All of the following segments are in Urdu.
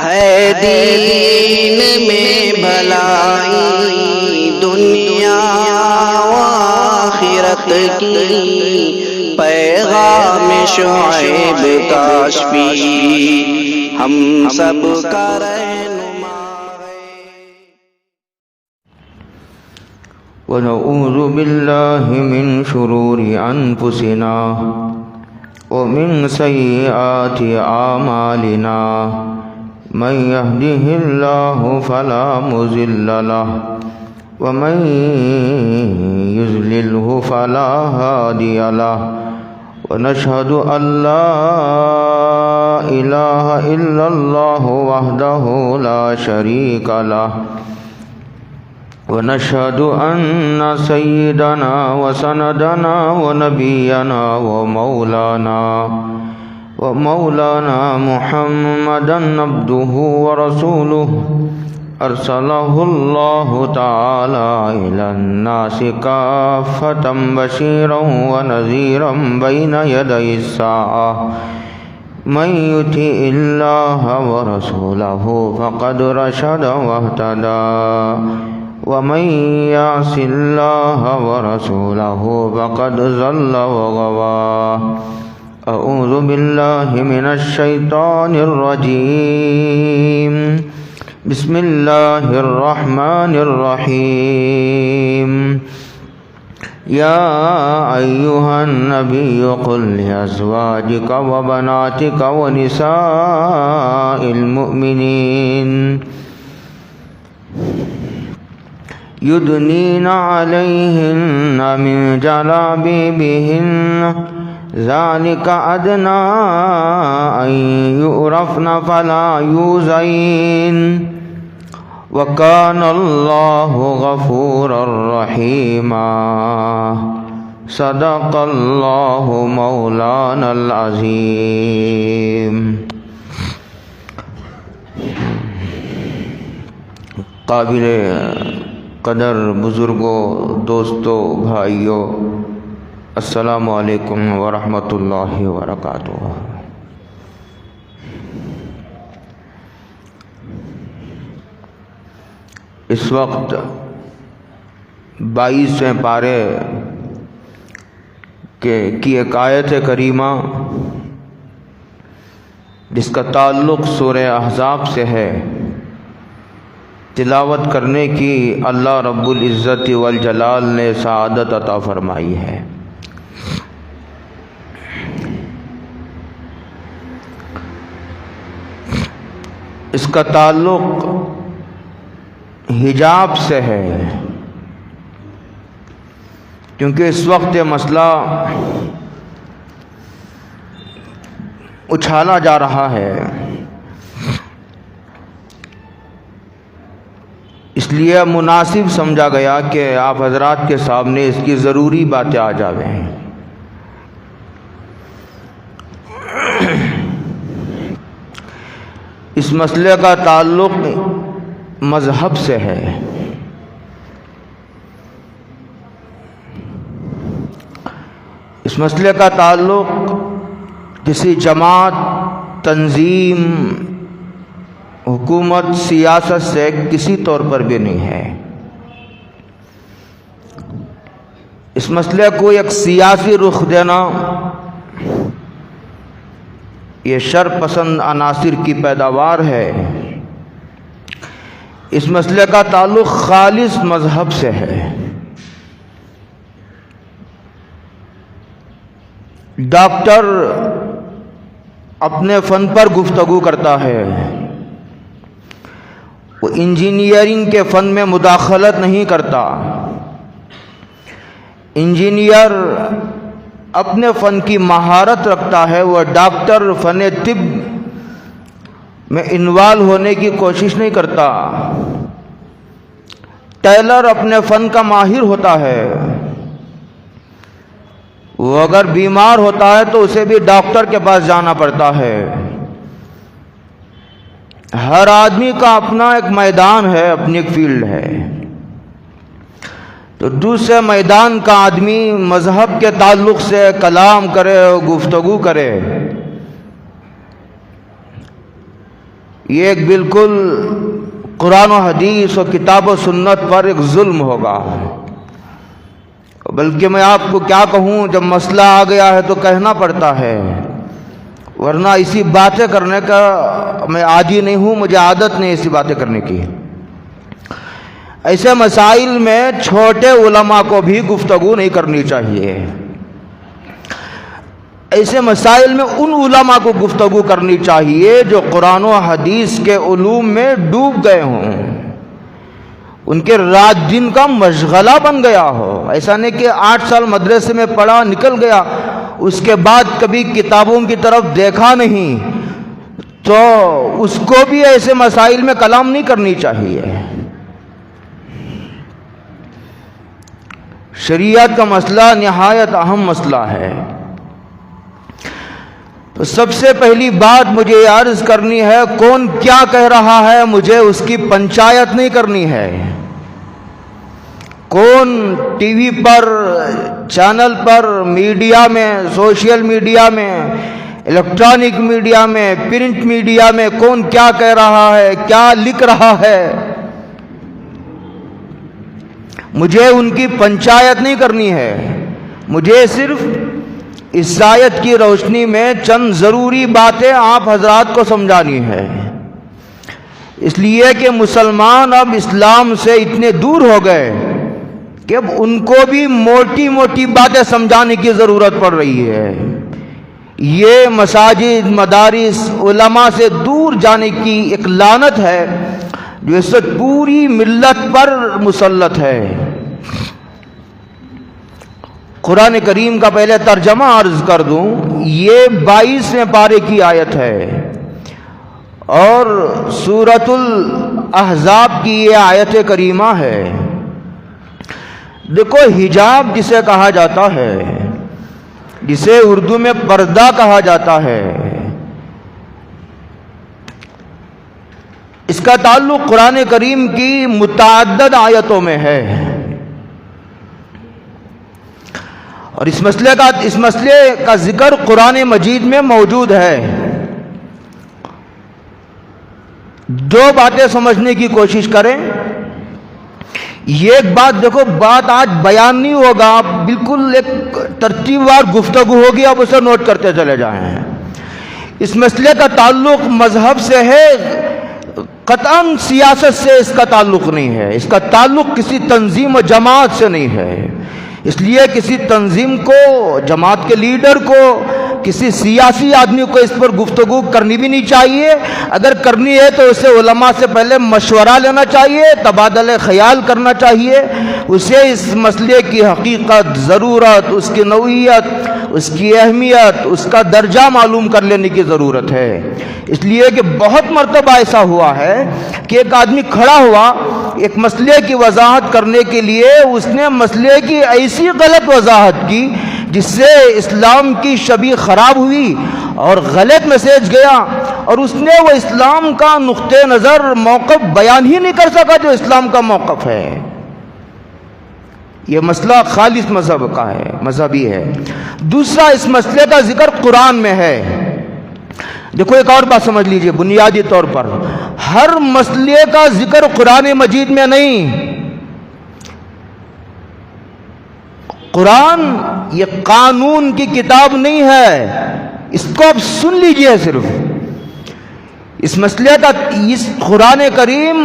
ہے دین میں بھلائی دنیا و آخرت کی، پیغام شعیب کاشفی ہم سب کا رہنما ہے۔ ونعوذ باللہ من شرور انفسنا ومن سیئات اعمالنا، من يهده الله فلا مضل له ومن يضلله فلا هادي له، ونشهد أن لا إله إلا الله وحده لا شريك له، ونشهد أن سيدنا وسندنا ونبينا ومولانا محمدا عبده ورسوله، أرسله الله تعالى إلى الناس كافة بشيرا ونذيرا بين يدي الساعة، من يطع الله ورسوله فقد رشد واهتدى، ومن يعص الله ورسوله فقد ضل وغوى۔ أعوذ بالله من الشيطان الرجيم، بسم الله الرحمن الرحيم، يا أيها النبي قل لأزواجك وبناتك ونساء المؤمنين يدنين عليهن من جلابيبهن، ذلك أدنى أن يعرفن فلا يؤذين، وكان الله غفورا رحيما۔ صدق الله مولانا العظيم۔ قابل قدر بزرگوں، دوستوں، بھائیوں، السلام علیکم ورحمۃ اللہ وبرکاتہ۔ اس وقت 22ویں پارے کی ایک آیت کریمہ جس کا تعلق سورہ احزاب سے ہے، تلاوت کرنے کی اللہ رب العزت والجلال نے سعادت عطا فرمائی ہے۔ اس کا تعلق حجاب سے ہے، کیونکہ اس وقت یہ مسئلہ اچھالا جا رہا ہے، اس لیے مناسب سمجھا گیا کہ آپ حضرات کے سامنے اس کی ضروری باتیں آ جاویں۔ اس مسئلے کا تعلق مذہب سے ہے۔ اس مسئلے کا تعلق کسی جماعت، تنظیم، حکومت، سیاست سے کسی طور پر بھی نہیں ہے۔ اس مسئلے کو ایک سیاسی رخ دینا یہ شر پسند عناصر کی پیداوار ہے۔ اس مسئلے کا تعلق خالص مذہب سے ہے۔ ڈاکٹر اپنے فن پر گفتگو کرتا ہے، وہ انجینئرنگ کے فن میں مداخلت نہیں کرتا۔ انجینئر اپنے فن کی مہارت رکھتا ہے، وہ ڈاکٹر فن طب میں انوالو ہونے کی کوشش نہیں کرتا۔ ٹیلر اپنے فن کا ماہر ہوتا ہے، وہ اگر بیمار ہوتا ہے تو اسے بھی ڈاکٹر کے پاس جانا پڑتا ہے۔ ہر آدمی کا اپنا ایک میدان ہے، اپنی ایک فیلڈ ہے۔ تو دوسرے میدان کا آدمی مذہب کے تعلق سے کلام کرے اور گفتگو کرے، یہ ایک بالکل قرآن و حدیث اور کتاب و سنت پر ایک ظلم ہوگا. بلکہ میں آپ کو کیا کہوں، جب مسئلہ آ گیا ہے تو کہنا پڑتا ہے، ورنہ اسی باتیں کرنے کا میں عادی نہیں ہوں، مجھے عادت نہیں ایسی باتیں کرنے کی. ایسے مسائل میں چھوٹے علماء کو بھی گفتگو نہیں کرنی چاہیے. ایسے مسائل میں ان علماء کو گفتگو کرنی چاہیے جو قرآن و حدیث کے علوم میں ڈوب گئے ہوں، ان کے رات دن کا مشغلہ بن گیا ہو. ایسا نہیں کہ 8 سال مدرسے میں پڑھا نکل گیا، اس کے بعد کبھی کتابوں کی طرف دیکھا نہیں، تو اس کو بھی ایسے مسائل میں کلام نہیں کرنی چاہیے. شریعت کا مسئلہ نہایت اہم مسئلہ ہے. تو سب سے پہلی بات مجھے یہ عرض کرنی ہے، کون کیا کہہ رہا ہے مجھے اس کی پنچایت نہیں کرنی ہے. کون ٹی وی پر، چینل پر، میڈیا میں، سوشل میڈیا میں، الیکٹرانک میڈیا میں، پرنٹ میڈیا میں کون کیا کہہ رہا ہے، کیا لکھ رہا ہے، مجھے ان کی پنچایت نہیں کرنی ہے. مجھے صرف اس آیت کی روشنی میں چند ضروری باتیں آپ حضرات کو سمجھانی ہے. اس لیے کہ مسلمان اب اسلام سے اتنے دور ہو گئے کہ اب ان کو بھی موٹی موٹی باتیں سمجھانے کی ضرورت پڑ رہی ہے. یہ مساجد، مدارس، علماء سے دور جانے کی ایک لعنت ہے جو اس وقت پوری ملت پر مسلط ہے. قرآن کریم کا پہلے ترجمہ عرض کر دوں. یہ 22ویں پارے کی آیت ہے اور سورۃ الاحزاب کی یہ آیت کریمہ ہے. دیکھو، حجاب جسے کہا جاتا ہے، جسے اردو میں پردہ کہا جاتا ہے، اس کا تعلق قرآن کریم کی متعدد آیتوں میں ہے. اور اس مسئلے کا ذکر قرآن مجید میں موجود ہے. دو باتیں سمجھنے کی کوشش کریں. یہ ایک بات دیکھو، بات آج بیان نہیں ہوگا، بالکل ایک ترتیب وار گفتگو ہوگی، آپ اسے نوٹ کرتے چلے جائیں. اس مسئلے کا تعلق مذہب سے ہے، قطعاً سیاست سے اس کا تعلق نہیں ہے. اس کا تعلق کسی تنظیم و جماعت سے نہیں ہے. اس لیے کسی تنظیم کو، جماعت کے لیڈر کو، کسی سیاسی آدمی کو اس پر گفتگو کرنی بھی نہیں چاہیے. اگر کرنی ہے تو اسے علماء سے پہلے مشورہ لینا چاہیے، تبادلہ خیال کرنا چاہیے. اسے اس مسئلے کی حقیقت، ضرورت، اس کی نوعیت، اس کی اہمیت، اس کا درجہ معلوم کر لینے کی ضرورت ہے. اس لیے کہ بہت مرتبہ ایسا ہوا ہے کہ ایک آدمی کھڑا ہوا ایک مسئلے کی وضاحت کرنے کے لیے، اس نے مسئلے کی ایسی غلط وضاحت کی جس سے اسلام کی شبیہ خراب ہوئی اور غلط میسج گیا، اور اس نے وہ اسلام کا نقطہ نظر، موقف بیان ہی نہیں کر سکا جو اسلام کا موقف ہے. یہ مسئلہ خالص مذہب کا ہے، مذہبی ہے. دوسرا، اس مسئلے کا ذکر قرآن میں ہے. دیکھو، ایک اور بات سمجھ لیجئے بنیادی طور پر، ہر مسئلے کا ذکر قرآن مجید میں نہیں. قرآن یہ قانون کی کتاب نہیں ہے، اس کو آپ سن لیجئے. صرف اس مسئلے کا، اس قرآن کریم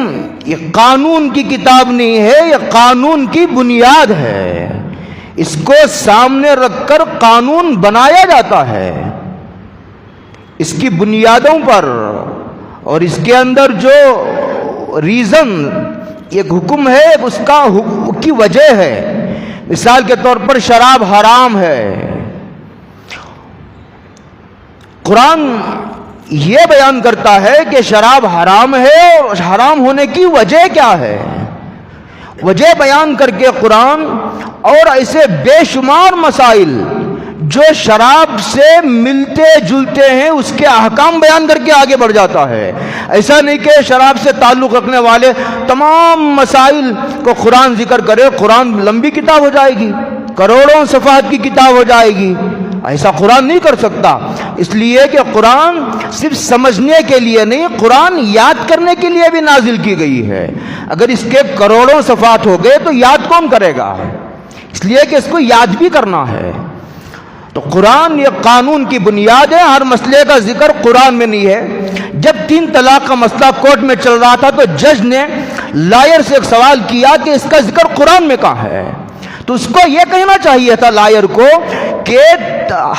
یہ قانون کی کتاب نہیں ہے، یہ قانون کی بنیاد ہے. اس کو سامنے رکھ کر قانون بنایا جاتا ہے اس کی بنیادوں پر، اور اس کے اندر جو ریزن، ایک حکم ہے، اس کی وجہ ہے. مثال کے طور پر شراب حرام ہے. قرآن یہ بیان کرتا ہے کہ شراب حرام ہے، اور حرام ہونے کی وجہ کیا ہے. وجہ بیان کر کے قرآن اور ایسے بے شمار مسائل جو شراب سے ملتے جلتے ہیں اس کے احکام بیان کر کے آگے بڑھ جاتا ہے. ایسا نہیں کہ شراب سے تعلق رکھنے والے تمام مسائل کو قرآن ذکر کرے. قرآن لمبی کتاب ہو جائے گی، کروڑوں صفحات کی کتاب ہو جائے گی. ایسا قرآن نہیں کر سکتا، اس لیے کہ قرآن صرف سمجھنے کے لیے نہیں، قرآن یاد کرنے کے لیے بھی نازل کی گئی ہے۔ اگر اس کے کروڑوں صفحات ہو گئے تو یاد کون کرے گا؟ اس لیے کہ اس کو یاد بھی کرنا ہے۔ تو قرآن یہ قانون کی بنیاد ہے، ہر مسئلے کا ذکر قرآن میں نہیں ہے۔ جب 3 طلاق کا مسئلہ کورٹ میں چل رہا تھا تو جج نے لائر سے ایک سوال کیا کہ اس کا ذکر قرآن میں کہاں ہے؟ تو اس کو یہ کہنا چاہیے تھا لائر کو کہ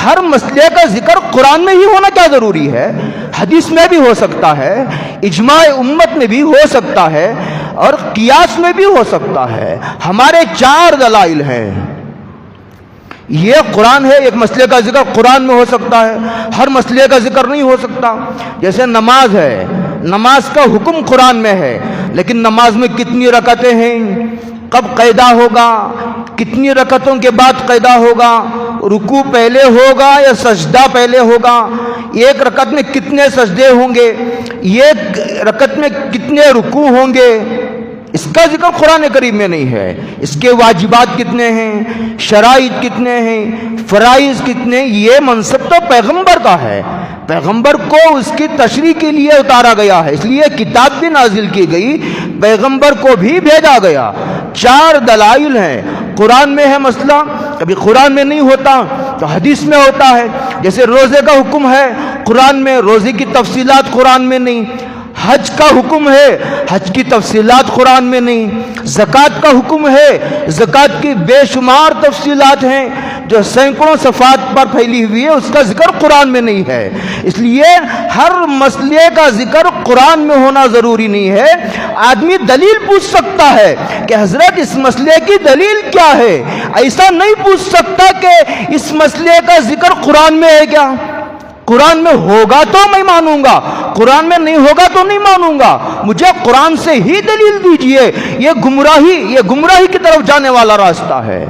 ہر مسئلے کا ذکر قرآن میں ہی ہونا کیا ضروری ہے؟ حدیث میں بھی ہو سکتا ہے، اجماع امت میں بھی ہو سکتا ہے، اور قیاس میں بھی ہو سکتا ہے۔ ہمارے 4 دلائل ہیں، یہ قرآن ہے، ایک مسئلے کا ذکر قرآن میں ہو سکتا ہے، ہر مسئلے کا ذکر نہیں ہو سکتا۔ جیسے نماز ہے، نماز کا حکم قرآن میں ہے، لیکن نماز میں کتنی رکعتیں ہیں، کب قیدا ہوگا، کتنی رکعتوں کے بعد قیدا ہوگا، رکوع پہلے ہوگا یا سجدہ پہلے ہوگا، ایک رکعت میں کتنے سجدے ہوں گے، ایک رکعت میں کتنے رکوع ہوں گے، اس کا ذکر قرآن کریم میں نہیں ہے۔ اس کے واجبات کتنے ہیں، شرائط کتنے ہیں، فرائض کتنے، یہ منصب تو پیغمبر کا ہے، پیغمبر کو اس کی تشریح کے لیے اتارا گیا ہے، اس لیے کتاب بھی نازل کی گئی، پیغمبر کو بھی بھیجا گیا۔ 4 دلائل ہیں، قرآن میں ہے مسئلہ، کبھی قرآن میں نہیں ہوتا تو حدیث میں ہوتا ہے۔ جیسے روزے کا حکم ہے قرآن میں، روزے کی تفصیلات قرآن میں نہیں۔ حج کا حکم ہے، حج کی تفصیلات قرآن میں نہیں۔ زکوٰۃ کا حکم ہے، زکوٰۃ کی بے شمار تفصیلات ہیں جو سینکڑوں صفحات پر پھیلی ہوئی ہے، اس کا ذکر قرآن میں نہیں ہے۔ اس لیے ہر مسئلے کا ذکر قرآن میں ہونا ضروری نہیں ہے۔ آدمی دلیل پوچھ سکتا ہے کہ حضرت اس مسئلے کی دلیل کیا ہے، ایسا نہیں پوچھ سکتا کہ اس مسئلے کا ذکر قرآن میں ہے کیا۔ قرآن میں ہوگا تو میں مانوں گا، قرآن میں نہیں ہوگا تو نہیں مانوں گا، مجھے قرآن سے ہی دلیل دیجئے۔ یہ گمراہی کی طرف جانے والا راستہ ہے۔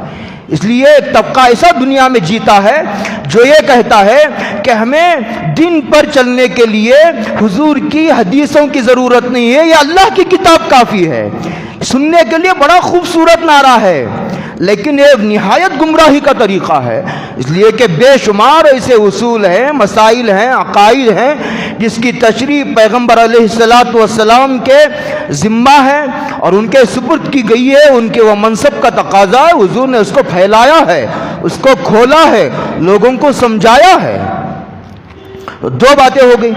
اس لیے ایک طبقہ ایسا دنیا میں جیتا ہے جو یہ کہتا ہے کہ ہمیں دین پر چلنے کے لیے حضور کی حدیثوں کی ضرورت نہیں ہے، یہ اللہ کی کتاب کافی ہے۔ سننے کے لیے بڑا خوبصورت نعرہ ہے، لیکن یہ نہایت گمراہی کا طریقہ ہے۔ اس لیے کہ بے شمار ایسے اصول ہیں، مسائل ہیں، عقائد ہیں جس کی تشریح پیغمبر علیہ السلام کے ذمہ ہے اور ان کے سپرد کی گئی ہے، ان کے وہ منصب کا تقاضا ہے، حضور نے اس کو پھیلایا ہے، اس کو کھولا ہے، لوگوں کو سمجھایا ہے۔ 2 باتیں ہو گئی،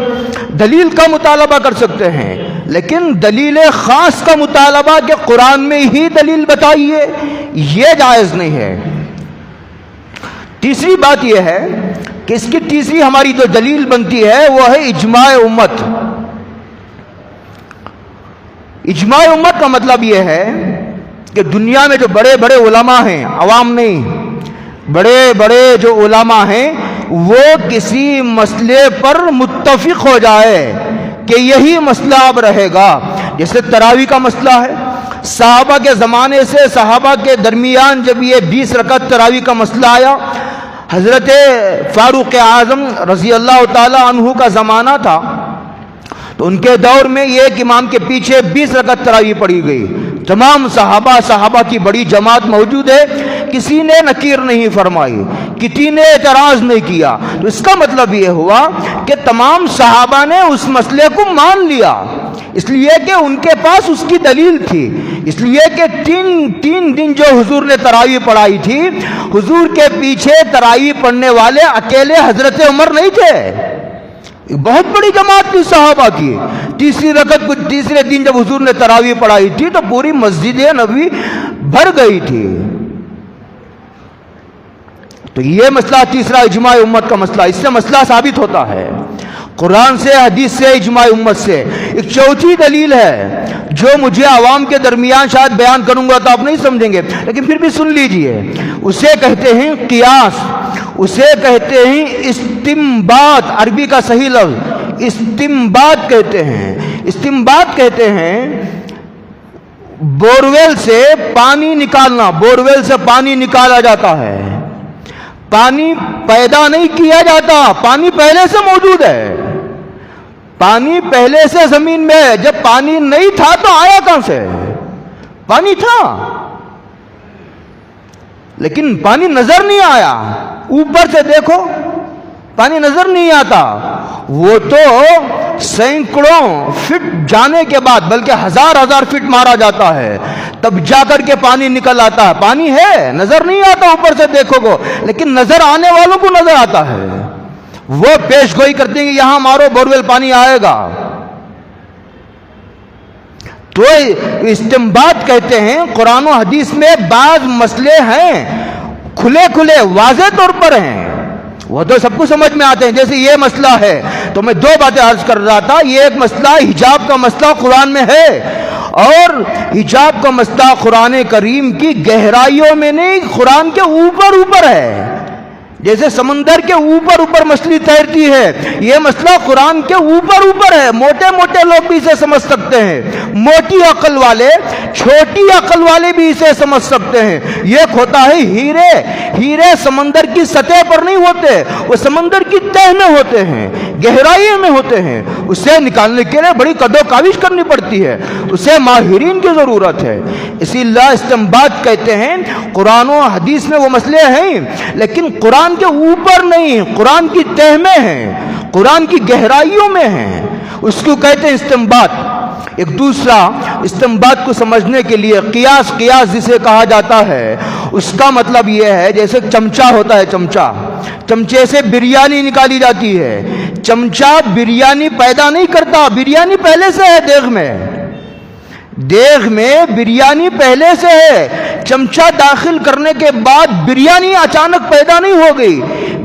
دلیل کا مطالبہ کر سکتے ہیں، لیکن دلیل خاص کا مطالبہ کہ قرآن میں ہی دلیل بتائیے، یہ جائز نہیں ہے۔ تیسری بات یہ ہے کہ اس کی تیسری ہماری جو دلیل بنتی ہے وہ ہے اجماع امت۔ اجماع امت کا مطلب یہ ہے کہ دنیا میں جو بڑے بڑے علماء ہیں، عوام نہیں، بڑے بڑے جو علماء ہیں وہ کسی مسئلے پر متفق ہو جائے کہ یہی مسئلہ اب رہے گا۔ جیسے تراویح کا مسئلہ ہے، صحابہ کے زمانے سے صحابہ کے درمیان جب یہ 20 رکعت تراویح کا مسئلہ آیا، حضرت فاروق اعظم رضی اللہ تعالی عنہ کا زمانہ تھا تو ان کے دور میں ایک امام کے پیچھے 20 رکعت تراویح پڑھی گئی، تمام صحابہ کی بڑی جماعت موجود ہے، کسی نے نکیر نہیں فرمائی، کسی نے اعتراض نہیں کیا۔ تو اس کا مطلب یہ ہوا کہ تمام صحابہ نے اس مسئلے کو مان لیا، اس لیے کہ ان کے پاس اس کی دلیل تھی۔ اس لیے کہ تین دن جو حضور نے تراویح پڑھائی تھی، حضور کے پیچھے تراویح پڑھنے والے اکیلے حضرت عمر نہیں تھے، بہت بڑی جماعت تھی صحابہ کی۔ تیسرے دن جب حضور نے تراویح پڑھائی تھی تو پوری مسجد نبوی بھر گئی تھی۔ تو یہ مسئلہ تیسرا اجماع امت کا مسئلہ، اس سے مسئلہ ثابت ہوتا ہے قرآن سے، حدیث سے، اجماع امت سے۔ ایک چوتھی دلیل ہے جو مجھے عوام کے درمیان شاید بیان کروں گا تو آپ نہیں سمجھیں گے، لیکن پھر بھی سن لیجئے۔ اسے کہتے ہیں قیاس، اسے کہتے ہیں استنباط، عربی کا صحیح لفظ استنباط کہتے ہیں۔ استنباط کہتے ہیں بورویل سے پانی نکالنا، بورویل سے پانی نکالا جاتا ہے، پانی پیدا نہیں کیا جاتا، پانی پہلے سے موجود ہے، پانی پہلے سے زمین میں ہے، جب پانی نہیں تھا تو آیا کہاں سے؟ پانی تھا، لیکن پانی نظر نہیں آیا. اوپر سے دیکھو پانی نظر نہیں آتا. وہ تو سینکڑوں فٹ جانے کے بعد بلکہ ہزار فٹ مارا جاتا ہے تب جا کر کے پانی نکل آتا ہے. پانی ہے نظر نہیں آتا اوپر سے دیکھو گو, لیکن نظر آنے والوں کو نظر آتا ہے. وہ پیش گوئی کرتے ہیں کہ یہاں مارو بورویل پانی آئے گا. تو استنباط کہتے ہیں قرآن و حدیث میں بعض مسئلے ہیں کھلے واضح طور پر ہیں, وہ تو سب کو سمجھ میں آتے ہیں. جیسے یہ مسئلہ ہے تو میں 2 باتیں عرض کر رہا تھا. یہ ایک مسئلہ حجاب کا مسئلہ قرآن میں ہے, اور حجاب کا مسئلہ قرآن کریم کی گہرائیوں میں نہیں, قرآن کے اوپر ہے. جیسے سمندر کے اوپر مچھلی تیرتی ہے, یہ مسئلہ قرآن کے اوپر ہے. موٹے لوگ بھی اسے سمجھ سکتے ہیں, موٹی عقل والے, چھوٹی عقل والے بھی اسے سمجھ سکتے ہیں. یہ ہوتا ہے ہیرے سمندر کی سطح پر نہیں ہوتے, وہ سمندر کی تہ میں ہوتے ہیں, گہرائی میں ہوتے ہیں. اسے نکالنے کے لیے بڑی قد و کاوش کرنی پڑتی ہے, اسے ماہرین کی ضرورت ہے. اسی لیے استنباط کہتے ہیں قرآن و حدیث میں وہ مسئلے ہیں لیکن قرآن کے اوپر نہیں, قرآن کی تہ میں ہیں, قرآن کی گہرائیوں میں ہیں. اس کو کہتے ہیں استنباط. ایک دوسرا استنباط کو سمجھنے کے لیے قیاس جسے کہا جاتا ہے, اس کا مطلب یہ ہے جیسے چمچہ ہوتا ہے, چمچے سے بریانی نکالی جاتی ہے. چمچہ بریانی پیدا نہیں کرتا, بریانی پہلے سے ہے دیغ میں بریانی پہلے سے ہے. چمچہ داخل کرنے کے بعد بریانی اچانک پیدا نہیں ہو گئی.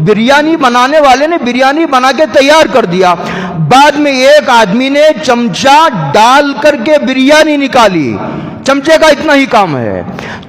بریانی بنانے والے نے بریانی بنا کے تیار کر دیا, بعد میں ایک آدمی نے چمچہ ڈال کر کے بریانی نکالی. چمچے کا اتنا ہی کام ہے.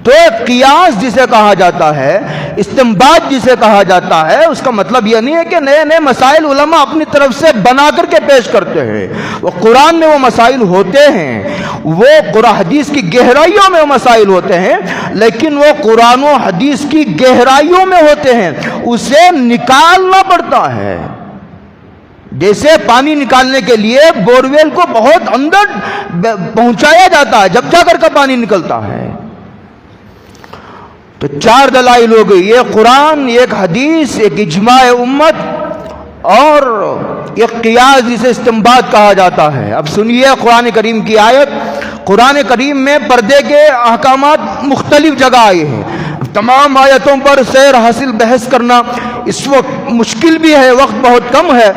تو قیاس جسے کہا جاتا ہے, استنباط جسے کہا جاتا ہے, اس کا مطلب یہ نہیں ہے کہ نئے مسائل علماء اپنی طرف سے بنا کر کے پیش کرتے ہیں. وہ قرآن میں وہ مسائل ہوتے ہیں, وہ قرآن حدیث کی گہرائیوں میں وہ مسائل ہوتے ہیں, لیکن وہ قرآن و حدیث کی گہرائیوں میں ہوتے ہیں, اسے نکالنا پڑتا ہے. جیسے پانی نکالنے کے لیے بورویل کو بہت اندر پہنچایا جاتا ہے, جب جا کر کا پانی نکلتا ہے. تو 4 دلائل ہو گئی, ایک قرآن, ایک حدیث, ایک اجماع امت, اور ایک قیاس جسے استنباط کہا جاتا ہے. اب سنیے قرآن کریم کی آیت. قرآن کریم میں پردے کے احکامات مختلف جگہ آئے ہیں. تمام آیتوں پر سیر حاصل بحث کرنا اس وقت مشکل بھی ہے, وقت بہت کم ہے,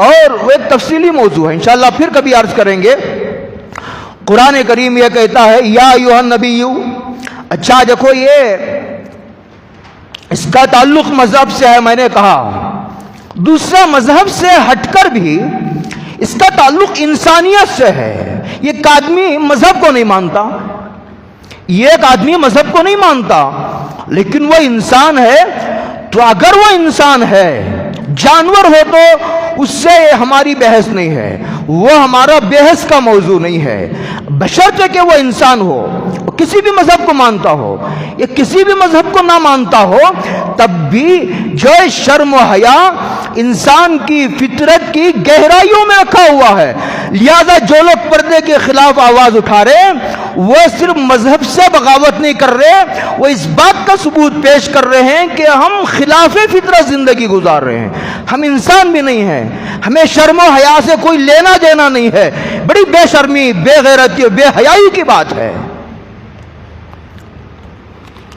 اور وہ ایک تفصیلی موضوع ہے, انشاءاللہ پھر کبھی عرض کریں گے. قرآن کریم یہ کہتا ہے یا ایھا النبی. اچھا دیکھو, یہ اس کا تعلق مذہب سے ہے, میں نے کہا. دوسرا مذہب سے ہٹ کر بھی اس کا تعلق انسانیت سے ہے. یہ ایک آدمی مذہب کو نہیں مانتا, لیکن وہ انسان ہے. تو اگر وہ انسان ہے, جانور ہو تو اس سے ہماری بحث نہیں ہے, وہ ہمارا بحث کا موضوع نہیں ہے, بشرطے کہ وہ انسان ہو, کسی بھی مذہب کو مانتا ہو یا کسی بھی مذہب کو نہ مانتا ہو, تب بھی جو شرم و حیا انسان کی فطرت کی گہرائیوں میں رکھا ہوا ہے. لہذا جو لوگ پردے کے خلاف آواز اٹھا رہے, وہ صرف مذہب سے بغاوت نہیں کر رہے, وہ اس بات کا ثبوت پیش کر رہے ہیں کہ ہم خلاف فطرت زندگی گزار رہے ہیں, ہم انسان بھی نہیں ہیں, ہمیں شرم و حیا سے کوئی لینا دینا نہیں ہے. بڑی بے شرمی, بے غیرتی, بے حیائی کی بات ہے.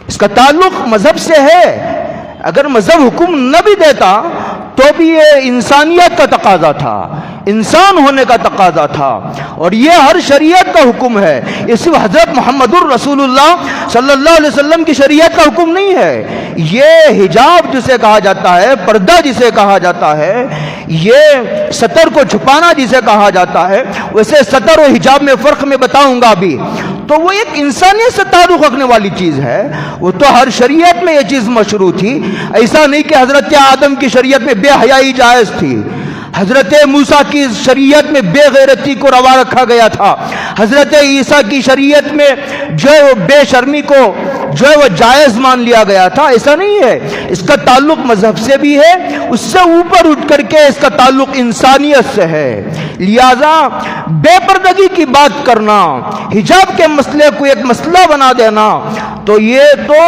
اس کا تعلق مذہب سے ہے. اگر مذہب حکم نہ بھی دیتا تو بھی یہ انسانیت کا تقاضا تھا, انسان ہونے کا تقاضا تھا, اور یہ ہر شریعت کا حکم ہے. یہ صرف حضرت محمد الرسول اللہ صلی اللہ علیہ وسلم کی شریعت کا حکم نہیں ہے. یہ حجاب جسے کہا جاتا ہے, پردہ جسے کہا جاتا ہے, یہ سطر کو چھپانا جسے کہا جاتا ہے, ویسے سطر و حجاب میں فرق میں بتاؤں گا ابھی. تو وہ ایک انسانیت سے تعلق رکھنے والی چیز ہے. وہ تو ہر شریعت میں یہ چیز مشروع تھی. ایسا نہیں کہ حضرت آدم کی شریعت میں بے حیائی جائز تھی, حضرت موسیٰ کی شریعت میں بے غیرتی کو روا رکھا گیا تھا, حضرت عیسیٰ کی شریعت میں جو بے شرمی کو جو ہے وہ جائز مان لیا گیا تھا. ایسا نہیں ہے. اس کا تعلق مذہب سے بھی ہے, اس سے اوپر اٹھ کر کے اس کا تعلق انسانیت سے ہے. لہذا بے پردگی کی بات کرنا, حجاب کے مسئلے کو ایک مسئلہ بنا دینا, تو یہ تو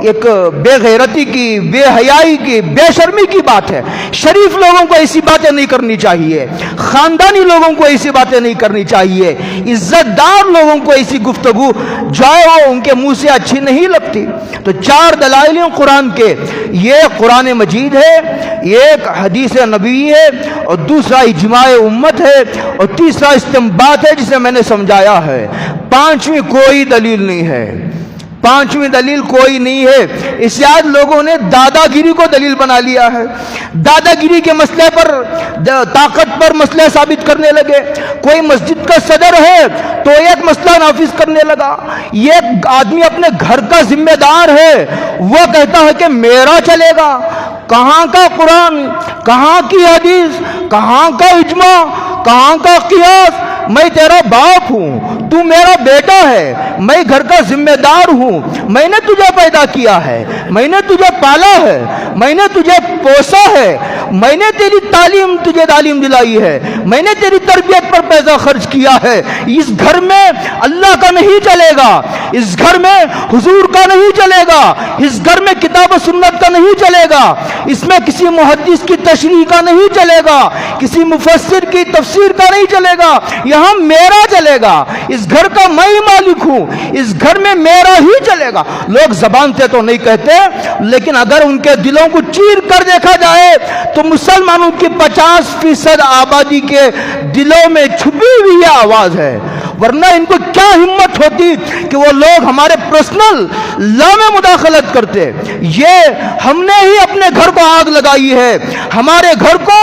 ایک بے غیرتی کی، بے حیائی کی، بے شرمی کی بات ہے۔ شریف لوگوں کو ایسی باتیں نہیں کرنی چاہیے، خاندانی لوگوں کو ایسی باتیں نہیں کرنی چاہیے، عزت دار لوگوں کو ایسی گفتگو جو ہے وہ ان کے منہ سے اچھی نہیں لگتی۔ تو 4 دلائل ہیں قرآن کے، یہ قرآن مجید ہے، ایک حدیث نبوی ہے، اور دوسرا اجماع امت ہے، اور تیسرا استنباط ہے جسے میں نے سمجھایا ہے۔ 5ویں کوئی دلیل نہیں ہے، 5ویں دلیل کوئی نہیں ہے۔ اس سے آج لوگوں نے دادا گیری کو دلیل بنا لیا ہے، دادا گیری کے مسئلے پر، طاقت پر مسئلہ ثابت کرنے لگے۔ کوئی مسجد کا صدر ہے تو ایک مسئلہ نافذ کرنے لگا، یہ آدمی اپنے گھر کا ذمہ دار ہے، وہ کہتا ہے کہ میرا چلے گا۔ کہاں کا قرآن، کہاں کی حدیث، کہاں کا اجماع، کہاں کا قیاس؟ میں تیرا باپ ہوں، تو میرا بیٹا ہے، میں گھر کا ذمہ دار ہوں، میں نے تجھے پیدا کیا ہے، میں نے تجھے پالا ہے، میں نے تجھے پوسا ہے، میں نے تیری تجھے تعلیم دلائی ہے، میں نے تیری تربیت پر پیسہ خرچ کیا ہے۔ اس گھر میں اللہ کا نہیں چلے گا، اس گھر میں حضور کا نہیں چلے گا، اس گھر میں کتاب و سنت کا نہیں چلے گا، اس میں کسی محدث کی تشریح کا نہیں چلے گا، کسی مفسر کی تفسیر کا نہیں چلے گا، یہاں میرا چلے گا، اس گھر کا میں ہی مالک ہوں، اس گھر میں میرا ہی چلے گا۔ لوگ زبان سے تو نہیں کہتے، لیکن اگر ان کے دلوں کو چیر کر دیکھا جائے تو مسلمانوں کی 50% آبادی کے دلوں میں چھپی ہوئی یہ آواز ہے۔ ورنہ ان کو کیا ہمت ہوتی کہ وہ لوگ ہمارے پرسنل لا میں مداخلت کرتے۔ یہ ہم نے ہی اپنے گھر کو آگ لگائی ہے، ہمارے گھر کو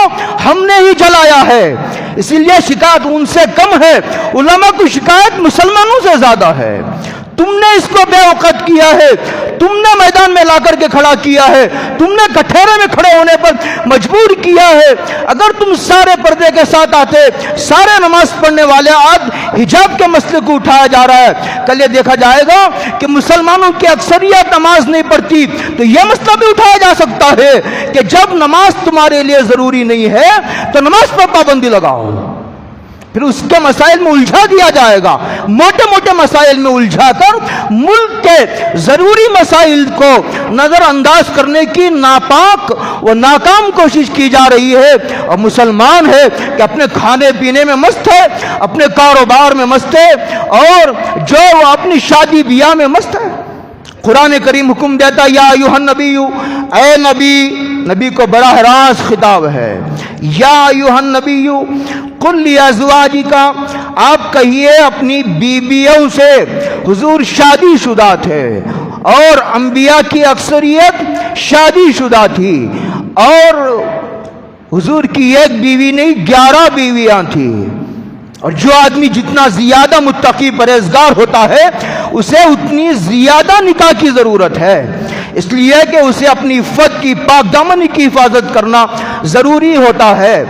ہم نے ہی جلایا ہے، اسی لیے شکایت ان سے کم ہے، علماء کی شکایت مسلمانوں سے زیادہ ہے۔ تم نے اس کو بے وقت کیا ہے، تم نے میدان میں لا کر کے کھڑا کیا ہے، تم نے کٹہرے میں کھڑے ہونے پر مجبور کیا ہے۔ اگر تم سارے پردے کے ساتھ آتے، سارے نماز پڑھنے والے، آج حجاب کے مسئلے کو اٹھایا جا رہا ہے، کل یہ دیکھا جائے گا کہ مسلمانوں کی اکثریت نماز نہیں پڑھتی، تو یہ مسئلہ بھی اٹھایا جا سکتا ہے کہ جب نماز تمہارے لیے ضروری نہیں ہے تو نماز پر پابندی لگاؤ۔ پھر اس کے مسائل میں الجھا دیا جائے گا، موٹے موٹے مسائل میں الجھا کر ملک کے ضروری مسائل کو نظر انداز کرنے کی ناپاک و ناکام کوشش کی جا رہی ہے۔ اور مسلمان ہے کہ اپنے کھانے پینے میں مست ہے، اپنے کاروبار میں مست ہے، اور جو وہ اپنی شادی بیاہ میں مست ہے۔ قرآن کریم حکم دیتا یا ایھا النبی، اے نبی، نبی کو براہ راست خطاب ہے، یا ایھا النبی قل لازواجک، آپ کہیے اپنی بیویوں سے، حضور شادی شدہ تھے اور انبیاء کی اکثریت شادی شدہ تھی، اور حضور کی ایک بیوی نہیں 11 بیویاں تھیں۔ اور جو آدمی جتنا زیادہ متقی پرہیزگار ہوتا ہے اسے اتنی زیادہ نکاح کی ضرورت ہے، اس لیے کہ اسے اپنی عفت کی، پاک دامنی کی حفاظت کرنا ضروری ہوتا ہے۔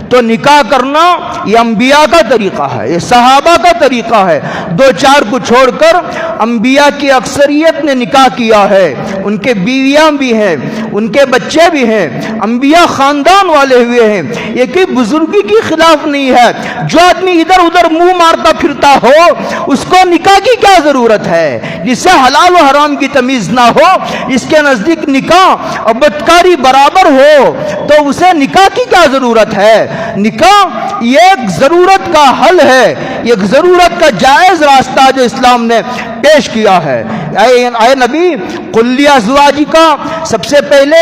تو نکاح کرنا یہ انبیاء کا طریقہ ہے، یہ صحابہ کا طریقہ ہے۔ 2-4 کو چھوڑ کر انبیاء کی اکثریت نے نکاح کیا ہے، ان کے بیویاں بھی ہیں، ان کے بچے بھی ہیں، انبیاء خاندان والے ہوئے ہیں، یہ کوئی بزرگی کی خلاف نہیں ہے۔ جو آدمی ادھر ادھر منہ مارتا پھرتا ہو اس کو نکاح کی کیا ضرورت ہے؟ جس سے حلال و حرام کی تمیز نہ ہو، اس کے نزدیک نکاح اور بدکاری برابر ہو، تو اسے نکاح کی کیا ضرورت ہے؟ نکاح یہ ایک ضرورت کا حل ہے، ایک ضرورت کا جائز راستہ جو اسلام نے پیش کیا ہے۔ اے نبی قل لازواجک، سب سے پہلے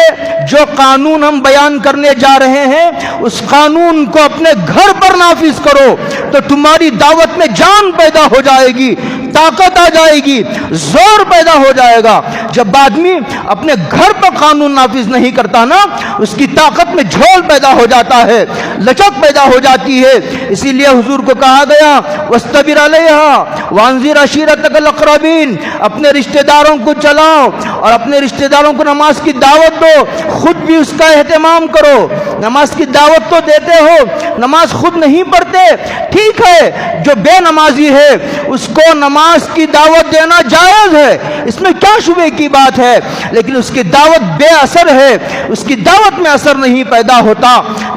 جو قانون ہم بیان کرنے جا رہے ہیں اس قانون کو اپنے گھر پر نافذ کرو تو تمہاری دعوت میں جان پیدا ہو جائے گی، طاقت آ جائے گی، زور پیدا ہو جائے گا۔ جب آدمی اپنے گھر پر قانون نافذ نہیں کرتا نا، اس کی طاقت میں جھول پیدا ہو جاتا ہے، لچک پیدا ہو جاتی ہے۔ اسی لیے حضور کو کہا گیا واصطبر علیہا وانذر عشیرتک الاقربین، اپنے رشتہ داروں کو چلاؤ اور اپنے رشتہ داروں کو نماز کی دعوت دو، خود بھی اس کا اہتمام کرو۔ نماز کی دعوت تو دیتے ہو، نماز خود نہیں پڑھتے، ٹھیک ہے، جو بے نمازی ہے اس کو نماز کی دعوت دینا جائز ہے، اس میں کیا شبہ کی بات ہے، لیکن اس کی دعوت بے اثر ہے، اس کی دعوت میں اثر نہیں پیدا ہوتا۔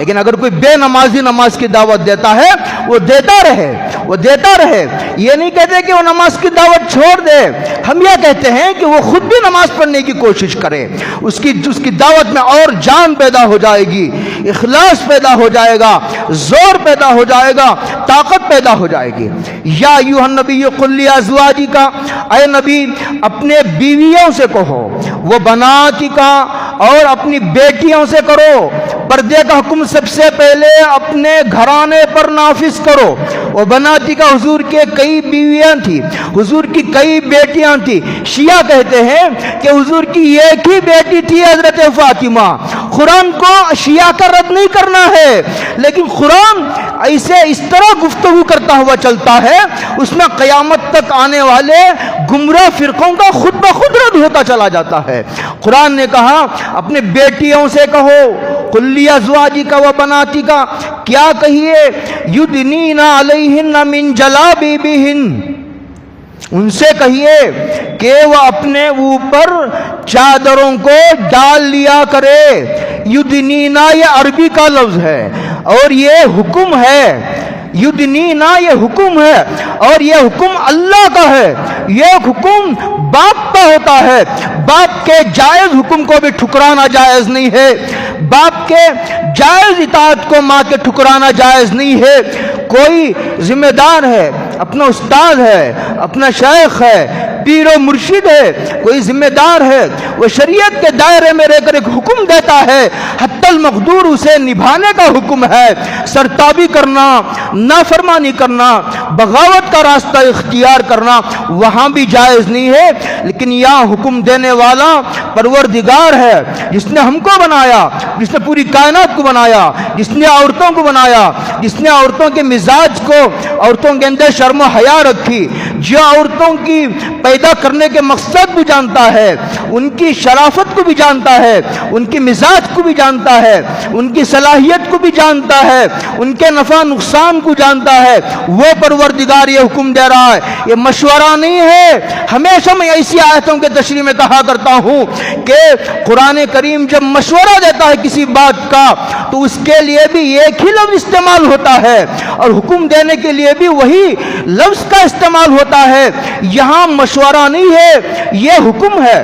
لیکن اگر کوئی بے نمازی نماز کی دعوت دیتا ہے وہ دیتا رہے، یہ نہیں کہتے کہ وہ نماز کی دعوت چھوڑ دے، ہم یہ کہتے ہیں کہ وہ خود بھی نماز پڑھنے کی کوشش کرے، اس کی دعوت میں اور جان پیدا ہو جائے گی، اخلاص پیدا ہو جائے گا، زور پیدا ہو جائے گا، طاقت پیدا ہو جائے گی۔ یا ایھا النبی قل لازواجک، اے نبی اپنے بیویوں سے کہو، وہ بناتک اور اپنی بیٹیوں سے کرو، پردے کا حکم سب سے پہلے اپنے گھرانے پر نافذ کرو۔ وہ بناتی کا حضور کے کئی بیویاں تھی، حضور کی کئی بیٹیاں تھی۔ شیعہ کہتے ہیں کہ حضور کی ایک ہی بیٹی تھی حضرت فاطمہ۔ قرآن کو شیعہ کا رد نہیں کرنا ہے، لیکن قرآن اس طرح گفتگو کرتا ہوا چلتا ہے، اس میں قیامت تک آنے والے گمراہ فرقوں کا خود بخود رد ہوتا چلا جاتا ہے۔ قرآن نے کہا اپنے بیٹیوں سے کہو، قل لازواجک و بناتک، کیا کہیے، یدنین علیہن من جلابیبہن، ان سے کہیے کہ وہ اپنے اوپر چادروں کو ڈال لیا کرے۔ یدنینا یہ عربی کا لفظ ہے اور یہ حکم ہے، یدنینا یہ حکم ہے اور یہ حکم اللہ کا ہے، یہ حکم باپ کا ہوتا ہے۔ باپ کے جائز حکم کو بھی ٹھکرانا جائز نہیں ہے، باپ کے جائز اطاعت کو ماں کے ٹھکرانا جائز نہیں ہے۔ کوئی ذمہ دار ہے، اپنا استاد ہے، اپنا شیخ ہے، پیر و مرشد ہے، کوئی ذمہ دار ہے، وہ شریعت کے دائرے میں رہ کر ایک حکم دیتا ہے، حتی المقدور اسے نبھانے کا حکم ہے۔ سرتابی کرنا، نافرمانی کرنا، بغاوت کا راستہ اختیار کرنا وہاں بھی جائز نہیں ہے، لیکن یہاں حکم دینے والا پروردگار ہے، جس نے ہم کو بنایا، جس نے پوری کائنات کو بنایا، جس نے عورتوں کو بنایا، جس نے عورتوں کے مزاج کو، عورتوں کے اندر شرم و حیا رکھی، جو عورتوں کی پیدا کرنے کے مقصد بھی جانتا ہے، ان کی شرافت کو بھی جانتا ہے، ان کی مزاج کو بھی جانتا ہے، ان کی صلاحیت کو بھی جانتا ہے، ان کے نفع نقصان کو جانتا ہے، وہ پروردگار یہ حکم دے رہا ہے۔ یہ مشورہ نہیں ہے۔ ہمیشہ میں ایسی آیتوں کے تشریح میں کہا کرتا ہوں کہ قرآن کریم جب مشورہ دیتا ہے کسی بات کا تو اس کے لیے بھی ایک ہی لفظ استعمال ہوتا ہے اور حکم دینے کے لیے بھی وہی لفظ کا استعمال ہوتا ہے۔ یہاں مشورہ نہیں ہے، یہ حکم ہے،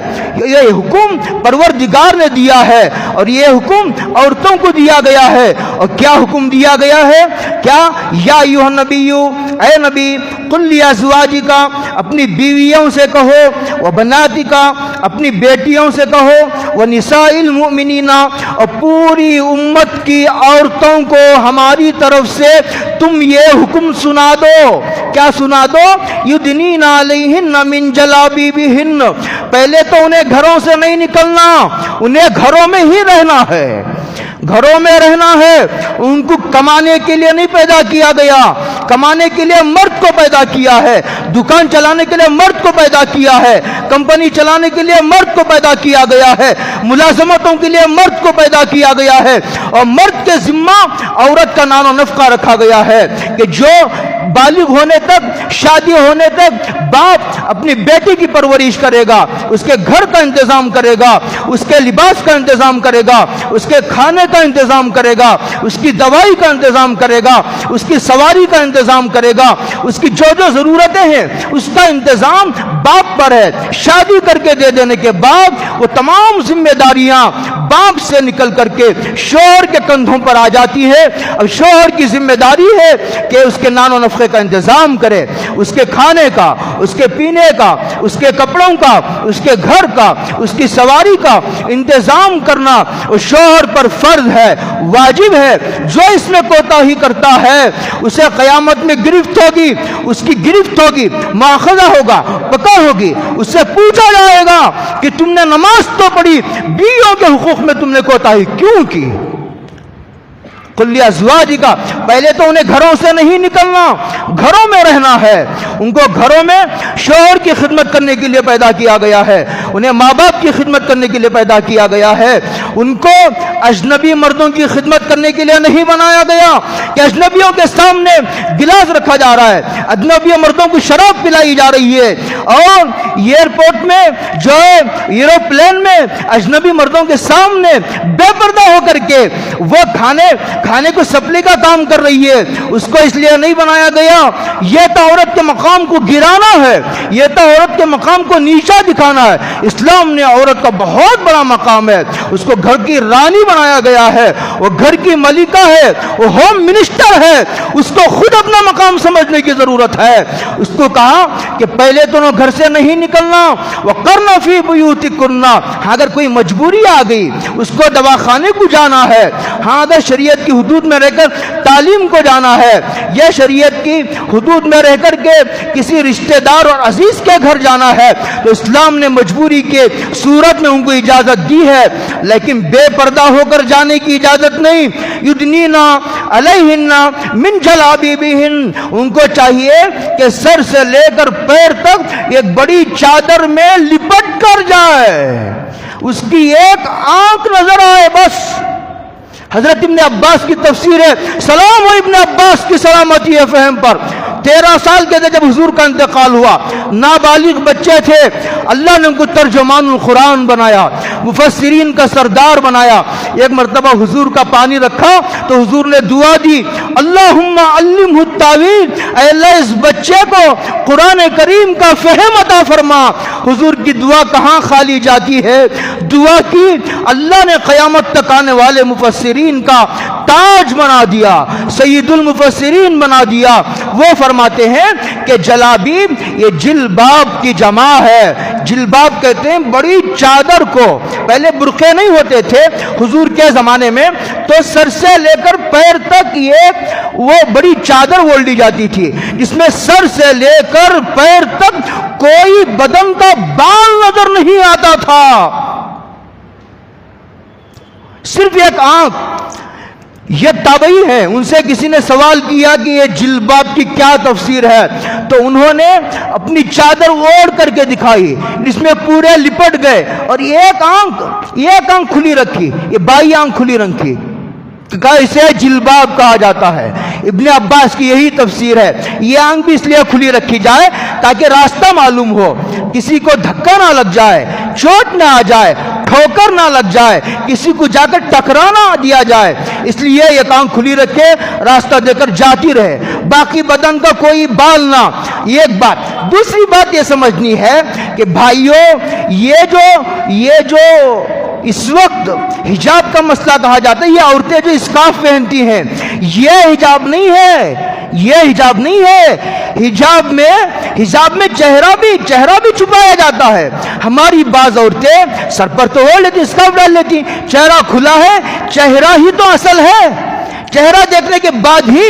یہ حکم پروردگار نے دیا ہے اور یہ حکم عورتوں کو دیا گیا ہے۔ اور کیا حکم دیا گیا ہے؟ کیا یا ایھا النبی، اے نبی قل لازواجک، اپنی بیویوں سے کہو، و بناتک، اپنی بیٹیوں سے کہو، و نساء المؤمنین، اور پوری امت کی عورتوں کو ہماری طرف سے تم یہ حکم سنا دو۔ کیا سنا دو؟ یدنین علیہن من جلابیبہن، پہلے تو انہیں گھروں سے نہیں نکلنا، انہیں گھروں میں ہی رہنا ہے، گھروں میں رہنا ہے۔ ان کو کمانے کے لیے نہیں پیدا کیا گیا، کمانے کے لیے مرد کو پیدا کیا ہے، دکان چلانے کے لیے مرد کو پیدا کیا ہے، کمپنی چلانے کے لیے مرد کو پیدا کیا گیا ہے، ملازمتوں کے لیے مرد کو پیدا کیا گیا ہے، اور مرد کے ذمہ عورت کا نان و نفقہ رکھا گیا ہے کہ جو بالغ ہونے تک، شادی ہونے تک باپ اپنی بیٹی کی پرورش کرے گا، اس کے گھر کا انتظام کرے گا، اس کے لباس کا انتظام کرے گا، اس کے کھانے کا انتظام کرے گا، اس کی دوائی کا انتظام کرے گا، اس کی سواری کا انتظام کرے گا، اس کی جو جو ضرورتیں ہیں اس کا انتظام باپ پر ہے۔ شادی کر کے دے دینے کے بعد وہ تمام ذمہ داریاں باپ سے نکل کر کے شوہر کے کندھوں پر آ جاتی ہے۔ اب شوہر کی ذمہ داری ہے کہ اس کے نان و نفقے کا انتظام کرے، اس کے کھانے کا، اس کے پینے کا، اس کے کپڑوں کا، اس کے گھر کا، اس کی سواری کا انتظام کرنا شوہر پر فرض ہے، واجب ہے۔ جو اس میں کوتاہی کرتا ہے اسے قیامت میں گرفت ہوگی، اس کی گرفت ہوگی، مواخذہ ہوگا، پکڑ ہوگی، اس سے پوچھا جائے گا کہ تم نے نماز تو پڑھی، بیویوں کے حقوق میں تم نے کوتاہی کیوں کی؟ قل لازواجک، پہلے تو انہیں گھروں سے نہیں نکلنا، گھروں میں رہنا ہے۔ ان کو گھروں میں شوہر کی خدمت کرنے کے لیے پیدا کیا گیا ہے، انہیں ماں باپ کی خدمت کرنے کے لیے پیدا کیا گیا ہے۔ ان کو اجنبی مردوں کی خدمت کرنے کے لیے نہیں بنایا گیا کہ اجنبیوں کے سامنے گلاس رکھا جا رہا ہے، اجنبی مردوں کو شراب پلائی جا رہی ہے، اور ایئرپورٹ میں جو ہے ایروپلین میں اجنبی مردوں کے سامنے بے پردہ ہو کر کے وہ کھانے کھانے کو سپلی کا کام کر رہی ہے، اس کو اس لیے نہیں بنایا گیا۔ یہ تو عورت کے مقام کو گرانا ہے، یہ تو عورت کے مقام کو نیچا دکھانا ہے۔ اسلام نے عورت کا بہت بڑا مقام ہے، اس کو گھر کی رانی بنایا گیا ہے، وہ گھر کی ملکہ ہے، وہ ہوم منسٹر ہے، اس کو خود اپنا مقام سمجھنے کی ضرورت ہے۔ اس کو کہا کہ پہلے تو گھر سے نہیں نکلنا، وَقَرْنَ فِي بُيُوتِكُنَّ، اگر کوئی مجبوری آ گئی، اس کو دواخانے کو جانا ہے، ہاں اگر شریعت کی حدود میں رہ کر تعلیم کو جانا ہے، یا شریعت کی حدود میں رہ کر کے کسی رشتہ دار اور عزیز کے گھر جانا ہے، تو اسلام نے مجبوری کے صورت میں ان کو اجازت دی ہے، لیکن بے پردہ ہو کر جانے کی اجازت نہیں۔ یدنینا علیہن من جلابیبہن، ان کو چاہیے کہ سر سے لے کر پیر تک ایک بڑی چادر میں لپٹ کر جائے، اس کی ایک آنکھ نظر آئے بس۔ حضرت ابن عباس کی تفسیر ہے، سلام و ابن عباس کی سلامتی ہے فہم پر۔ 13 سال کے تھے جب حضور کا انتقال ہوا، نابالغ بچے تھے، اللہ نے ان کو ترجمان القرآن بنایا، مفسرین کا سردار بنایا۔ ایک مرتبہ حضور کا پانی رکھا تو حضور نے دعا دی، اللہم علمہ التاویل، اے اللہ اس بچے کو قرآن کریم کا فہم عطا فرما۔ حضور کی دعا کہاں خالی جاتی ہے، دعا کی، اللہ نے قیامت تک آنے والے مفسرین کا تاج بنا دیا، سید المفسرین بنا دیا۔ وہ فرماتے ہیں کہ جلابیب یہ جلباب کی جمع ہے۔ جلباب کہتے ہیں بڑی چادر کو، پہلے برقعے نہیں ہوتے تھے حضور کے زمانے میں، تو سر سے لے کر پیر تک یہ وہ بڑی چادر اوڑھ لی جاتی تھی، جس میں سر سے لے کر پیر تک کوئی بدن کا بال نظر نہیں آتا تھا، صرف ایک آنکھ۔ یہ تابعی ہیں، ان سے کسی نے سوال کیا کہ یہ جلباب کی کیا تفسیر ہے، تو انہوں نے اپنی چادر اوڑھ کر کے دکھائی، جس میں پورے لپٹ گئے، اور ایک آنکھ کھلی رکھی، یہ بائی آنکھ کھلی رکھی، کہا اسے جلباب کہا جاتا ہے۔ ابن عباس کی یہی تفسیر ہے، یہ آنکھ بھی اس لیے کھلی رکھی جائے تاکہ راستہ معلوم ہو، کسی کو دھکا نہ لگ جائے، چوٹ نہ آ جائے، ٹھوکر نہ لگ جائے، کسی کو جا کر ٹکرانا دیا جائے، اس لیے یہ آنکھ کھلی رکھے، راستہ دے کر جاتی رہے، باقی بدن کا کوئی بال نہ۔ یہ ایک بات۔ دوسری بات یہ سمجھنی ہے کہ بھائیوں، یہ جو اس وقت حجاب کا مسئلہ کہا جاتا ہے، یہ عورتیں جو اسکارف پہنتی ہیں، یہ حجاب نہیں ہے، یہ حجاب نہیں ہے۔ حجاب میں چہرہ بھی چھپایا جاتا ہے۔ ہماری بعض عورتیں سر پر تو اوڑھ لیتی، اسکارف ڈال لیتی، چہرہ کھلا ہے، چہرہ ہی تو اصل ہے۔ چہرہ دیکھنے کے بعد ہی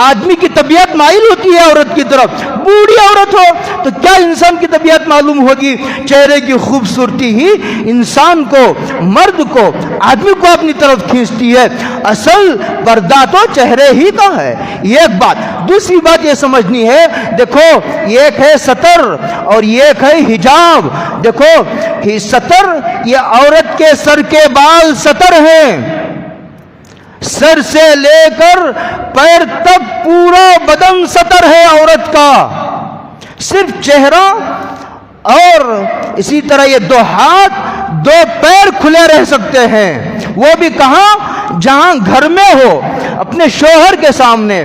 آدمی کی طبیعت مائل ہوتی ہے عورت کی طرف، بوڑھی عورت ہو تو کیا انسان کی طبیعت معلوم ہوگی؟ چہرے کی خوبصورتی ہی انسان کو، مرد کو، آدمی کو اپنی طرف کھینچتی ہے، اصل پردہ تو چہرے ہی کا ہے۔ یہ ایک بات۔ دوسری بات یہ سمجھنی ہے، دیکھو ایک ہے ستر اور ایک ہے حجاب۔ دیکھو ستر، یہ عورت کے سر کے بال ستر ہیں، سر سے لے کر پیر تک پورا بدن ستر ہے عورت کا، صرف چہرہ اور اسی طرح یہ 2 ہاتھ 2 پیر کھلے رہ سکتے ہیں، وہ بھی کہاں؟ جہاں گھر میں ہو، اپنے شوہر کے سامنے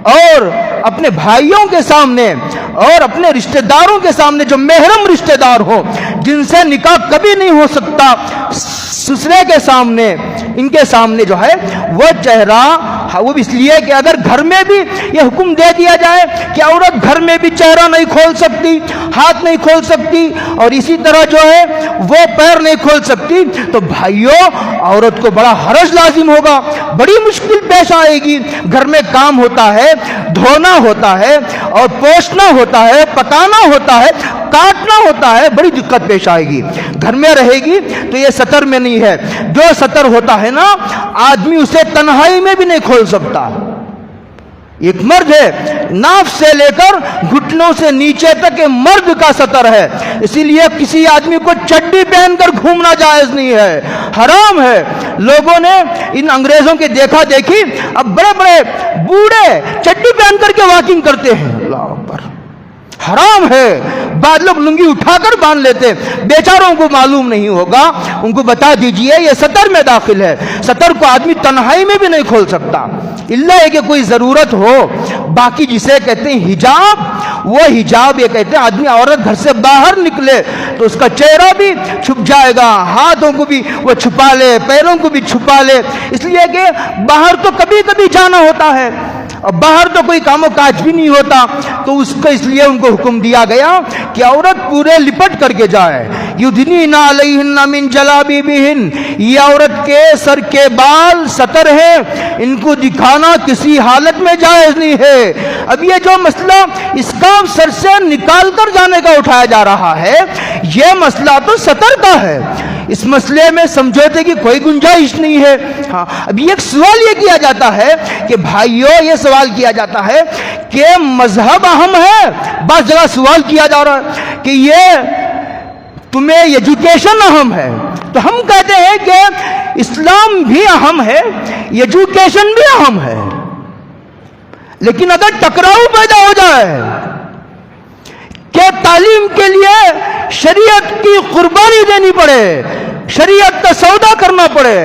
اور اپنے بھائیوں کے سامنے اور اپنے رشتہ داروں کے سامنے، جو محرم رشتہ دار ہو، جن سے نکاح کبھی نہیں ہو سکتا، سسرے کے سامنے، ان کے سامنے جو ہے وہ چہرہ، وہ اس لیے کہ اگر گھر میں بھی یہ حکم دے دیا جائے کہ عورت گھر میں بھی چہرہ نہیں کھول سکتی، ہاتھ نہیں کھول سکتی، اور اسی طرح جو ہے وہ پیر نہیں کھول سکتی، تو بھائیوں عورت کو بڑا حرج لازم ہوگا، بڑی مشکل پیش آئے گی۔ گھر میں کام ہوتا ہے، دھونا ہوتا ہے اور پوچھنا ہوتا ہے، پکانا ہوتا ہے، کاٹنا ہوتا ہے، بڑی دقت پیش آئے گی۔ گھر میں رہے گی تو یہ ستر میں نہیں ہے۔ جو ستر ہوتا ہے نا، آدمی اسے تنہائی میں بھی نہیں کھول سکتا۔ ایک مرد ہے، ناف سے لے کر گھٹنوں سے نیچے تک مرد کا ستر ہے، اسی لیے کسی آدمی کو چڈی پہن کر گھومنا جائز نہیں ہے، حرام ہے۔ لوگوں نے ان انگریزوں کے دیکھا دیکھی، اب بڑے بڑے بوڑھے چڈی پہن کر کے واکنگ کرتے ہیں، اللہ اکبر، حرام ہے. بعض لوگ لنگی اٹھا کر باندھ لیتے, بیچاروں کو معلوم نہیں ہوگا. ان کو بتا دیجئے یہ سطر میں داخل ہے. سطر کو آدمی تنہائی میں بھی نہیں کھول سکتا الا ہے کہ کوئی ضرورت ہو. باقی جسے کہتے ہیں حجاب, وہ حجاب یہ کہتے ہیں آدمی عورت گھر سے باہر نکلے تو اس کا چہرہ بھی چھپ جائے گا, ہاتھوں کو بھی وہ چھپا لے, پیروں کو بھی چھپا لے, اس لیے کہ باہر تو کبھی کبھی جانا ہوتا ہے اور باہر تو کوئی کام و کاج بھی نہیں ہوتا. تو اس کو اس لیے ان کو حکم دیا گیا کہ عورت پورے لپٹ کر کے جائے. یدنین علیہن من جلابیبہن, یہ عورت کے سر کے بال سطر ہیں, ان کو دکھانا کسی حالت میں جائز نہیں ہے. اب یہ جو مسئلہ اس کا سر سے نکال کر جانے کا اٹھایا جا رہا ہے, یہ مسئلہ تو سطر کا ہے. اس مسئلے میں سمجھوتے کی کوئی گنجائش نہیں ہے. ہاں, اب ایک سوال یہ کیا جاتا ہے کہ بھائیو, یہ سوال کیا جاتا ہے کہ مذہب اہم ہے. بعض جگہ سوال کیا جا رہا ہے کہ یہ تمہیں ایجوکیشن اہم ہے, تو ہم کہتے ہیں کہ اسلام بھی اہم ہے, ایجوکیشن بھی اہم ہے. لیکن اگر ٹکراؤ پیدا ہو جائے کہ تعلیم کے لیے شریعت کی قربانی دینی پڑے, شریعت کا سودا کرنا پڑے,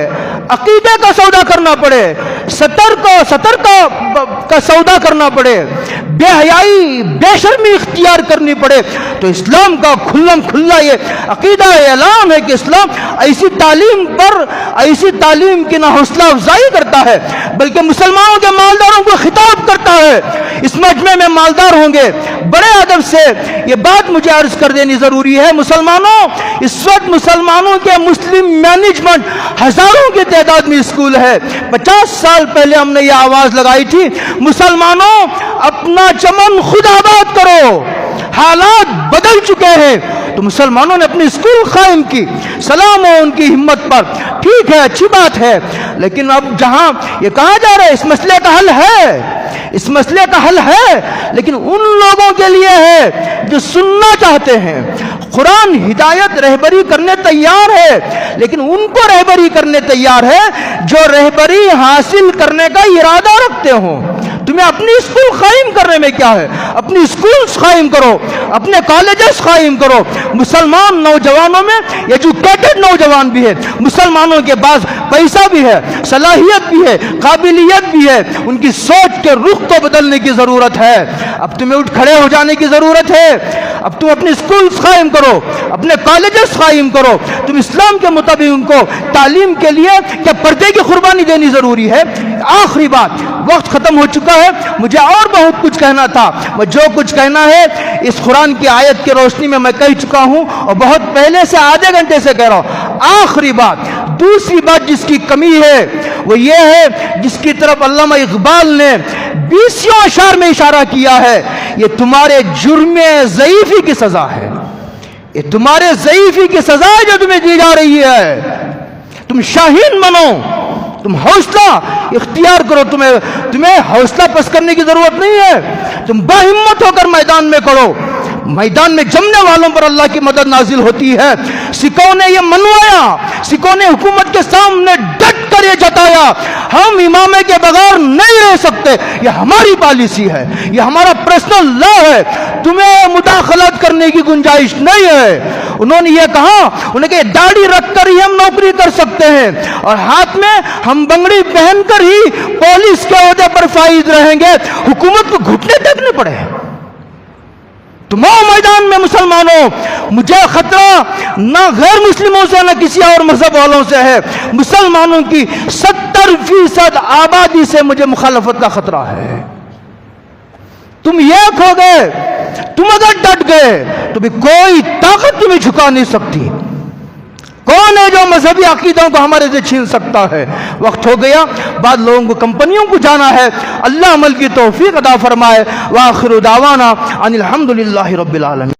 عقیدے کا سودا کرنا پڑے, سطر کا سودا کرنا پڑے, بے حیائی بے شرمی اختیار کرنی پڑے, تو اسلام کا کھلم کھلا یہ عقیدہ اعلان ہے کہ اسلام ایسی تعلیم کی نہ حوصلہ افزائی کرتا ہے بلکہ مسلمانوں کے مالداروں کو خطاب کرتا ہے. اس مجمع میں مالدار ہوں گے, بڑے ادب سے یہ بات مجھے عرض کر دینی ضروری ہے. مسلمانوں, اس وقت مسلمانوں کے مسلم مینجمنٹ ہزاروں کی تعداد میں اسکول ہے. 50 سال پہلے ہم نے یہ آواز لگائی تھی, مسلمانوں اپنا چمن خود آباد کرو, حالات بدل چکے ہیں. تو مسلمانوں نے اپنی اسکول قائم کی, سلام ہو ان کی ہمت پر, ٹھیک ہے, اچھی بات ہے. لیکن اب جہاں یہ کہا جا رہا ہے اس مسئلے کا حل ہے, اس مسئلے کا حل ہے, لیکن ان لوگوں کے لیے ہے جو سننا چاہتے ہیں. قرآن ہدایت رہبری کرنے تیار ہے, لیکن ان کو رہبری کرنے تیار ہے جو رہبری حاصل کرنے کا ارادہ رکھتے ہوں. تمہیں اپنی اسکول قائم کرنے میں کیا ہے, اپنی اسکولز قائم کرو, اپنے کالجز قائم کرو. مسلمان نوجوانوں میں ایجوکیٹڈ نوجوان بھی ہے, مسلمانوں کے پاس پیسہ بھی ہے, صلاحیت بھی ہے, قابلیت بھی ہے. ان کی سوچ کے رخ کو بدلنے کی ضرورت ہے. اب تمہیں اٹھ کھڑے ہو جانے کی ضرورت ہے. اب تم اپنی اسکولز قائم کرو, اپنے کالجز قائم کرو. تم اسلام کے مطابق ان کو تعلیم کے لیے کیا پردے کی قربانی دینی ضروری ہے. آخری بات, وقت ختم ہو چکا ہے, مجھے اور بہت کچھ کہنا تھا. میں جو کچھ کہنا ہے اس قرآن کی آیت کی روشنی میں کہہ چکا ہوں, اور بہت پہلے سے, آدھے گھنٹے سے کہہ رہا ہوں. آخری بات, دوسری بات جس کی کمی ہے وہ یہ ہے, جس کی طرف علامہ اقبال نے 20 اشعار میں اشارہ کیا ہے, یہ تمہارے جرم ضعیفی کی سزا ہے. یہ تمہارے ضعیفی کی سزا ہے جو تمہیں دی جا رہی ہے. تم شاہین بنو, تم حوصلہ اختیار کرو. تمہیں حوصلہ پس کرنے کی ضرورت نہیں ہے. تم باہمت ہو کر میدان میں کھڑو. میدان میں جمنے والوں پر اللہ کی مدد نازل ہوتی ہے. سکھوں نے یہ منوایا, سکھوں نے حکومت کے سامنے ڈٹ کر یہ جتایا, ہم امامے کے بغیر نہیں رہ سکتے. یہ ہماری پالیسی ہے, یہ ہمارا پرسنل لا ہے, تمہیں مداخلت کرنے کی گنجائش نہیں ہے. انہوں نے یہ کہا, انہیں کہ داڑھی رکھ کر ہی ہم نوکری کر سکتے ہیں, اور ہاتھ میں ہم بنگڑی پہن کر ہی پولیس کے عہدے پر فائز رہیں گے. حکومت کو گھٹنے ٹیکنے پڑے. تم میدان میں مسلمانوں, مجھے خطرہ نہ غیر مسلموں سے نہ کسی اور مذہب والوں سے ہے, مسلمانوں کی 70% آبادی سے مجھے مخالفت کا خطرہ ہے. تم یہ کھو گئے, تم اگر ڈٹ گئے تو بھی کوئی طاقت تمہیں جھکا نہیں سکتی. کون ہے جو مذہبی عقیدوں کو ہمارے سے چھین سکتا ہے. وقت ہو گیا, بعد لوگوں کو کمپنیوں کو جانا ہے. اللہ عمل کی توفیق عطا فرمائے. وآخر دعوانا ان الحمدللہ رب العالمین.